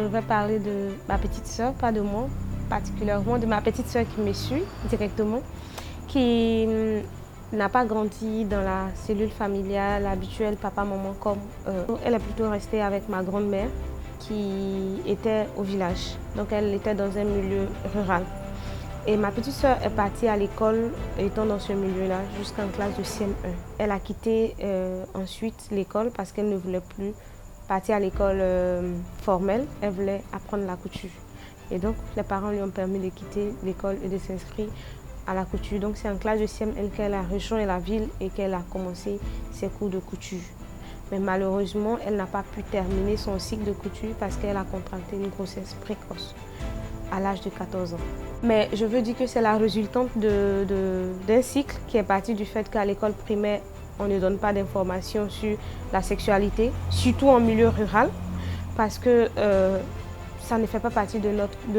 vais parler de ma petite sœur, pas de moi, particulièrement de ma petite sœur qui me suit directement, qui n'a pas grandi dans la cellule familiale habituelle papa-maman comme elle est plutôt restée avec ma grand-mère qui était au village. Donc elle était dans un milieu rural. Et ma petite sœur est partie à l'école étant dans ce milieu-là jusqu'en classe de CM1. Elle a quitté ensuite l'école parce qu'elle ne voulait plus partir à l'école formelle. Elle voulait apprendre la couture. Et donc les parents lui ont permis de quitter l'école et de s'inscrire à la couture. Donc c'est en classe de CM1 qu'elle a rejoint la ville et qu'elle a commencé ses cours de couture. Mais malheureusement, elle n'a pas pu terminer son cycle de couture parce qu'elle a contracté une grossesse précoce à l'âge de 14 ans. Mais je veux dire que c'est la résultante d'un cycle qui est parti du fait qu'à l'école primaire, on ne donne pas d'informations sur la sexualité, surtout en milieu rural, parce que ça ne fait pas partie de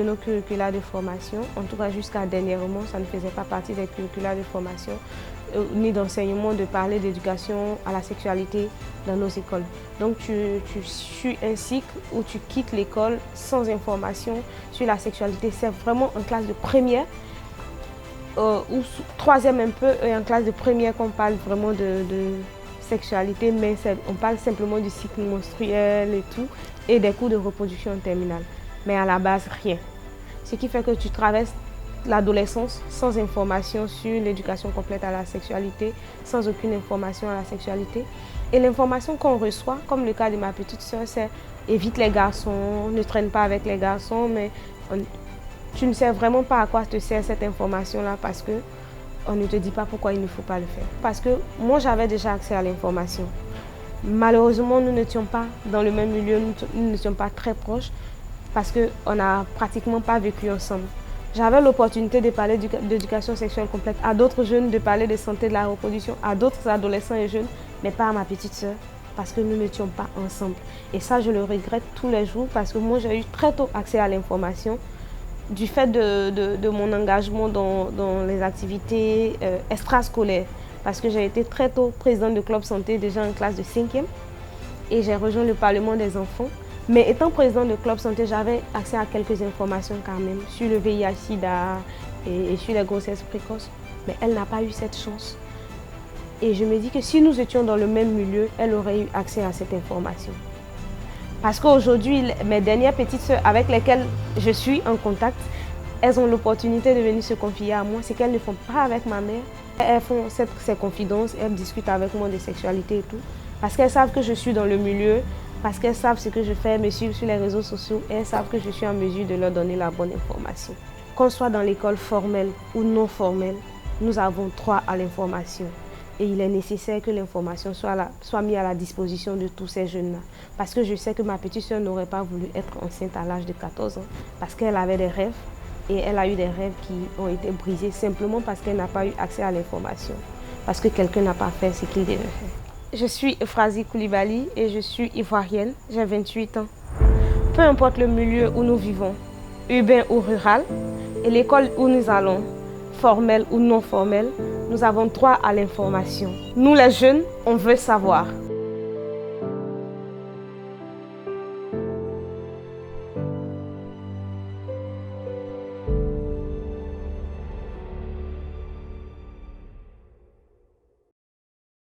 nos curricula de formation. En tout cas, jusqu'à dernièrement, ça ne faisait pas partie des curricula de formation ni d'enseignement de parler d'éducation à la sexualité dans nos écoles. Donc tu suis un cycle où tu quittes l'école sans information sur la sexualité. C'est vraiment en classe de première ou troisième un peu, et en classe de première qu'on parle vraiment de sexualité, mais on parle simplement du cycle menstruel et tout, et des cours de reproduction en terminale. Mais à la base, rien. Ce qui fait que tu traverses l'adolescence sans information sur l'éducation complète à la sexualité, sans aucune information à la sexualité. Et l'information qu'on reçoit, comme le cas de ma petite sœur, c'est évite les garçons, ne traîne pas avec les garçons, mais tu ne sais vraiment pas à quoi te sert cette information-là parce que on ne te dit pas pourquoi il ne faut pas le faire. Parce que moi, j'avais déjà accès à l'information. Malheureusement, nous n'étions pas dans le même milieu, nous n'étions pas très proches parce qu'on n'a pratiquement pas vécu ensemble. J'avais l'opportunité de parler d'éducation sexuelle complète à d'autres jeunes, de parler de santé de la reproduction, à d'autres adolescents et jeunes, mais pas à ma petite sœur, parce que nous n'étions pas ensemble. Et ça, je le regrette tous les jours, parce que moi, j'ai eu très tôt accès à l'information, du fait de mon engagement dans les activités extrascolaires, parce que j'ai été très tôt présidente de club santé, déjà en classe de 5e, et j'ai rejoint le Parlement des enfants. Mais étant présidente de club santé, j'avais accès à quelques informations quand même sur le VIH-Sida et sur les grossesses précoces. Mais elle n'a pas eu cette chance. Et je me dis que si nous étions dans le même milieu, elle aurait eu accès à cette information. Parce qu'aujourd'hui, mes dernières petites sœurs avec lesquelles je suis en contact, elles ont l'opportunité de venir se confier à moi, ce qu'elles ne font pas avec ma mère. Elles font ces confidences, elles discutent avec moi de sexualité et tout. Parce qu'elles savent que je suis dans le milieu, parce qu'elles savent ce que je fais, me suivent sur les réseaux sociaux et elles savent que je suis en mesure de leur donner la bonne information. Qu'on soit dans l'école formelle ou non formelle, nous avons droit à l'information. Et il est nécessaire que l'information soit mise à la disposition de tous ces jeunes-là. Parce que je sais que ma petite soeur n'aurait pas voulu être enceinte à l'âge de 14 ans. Parce qu'elle avait des rêves et elle a eu des rêves qui ont été brisés simplement parce qu'elle n'a pas eu accès à l'information. Parce que quelqu'un n'a pas fait ce qu'il devait faire. Je suis Euphrasie Koulibaly et je suis ivoirienne, j'ai 28 ans. Peu importe le milieu où nous vivons, urbain ou rural, et l'école où nous allons, formelle ou non formelle, nous avons droit à l'information. Nous les jeunes, on veut savoir.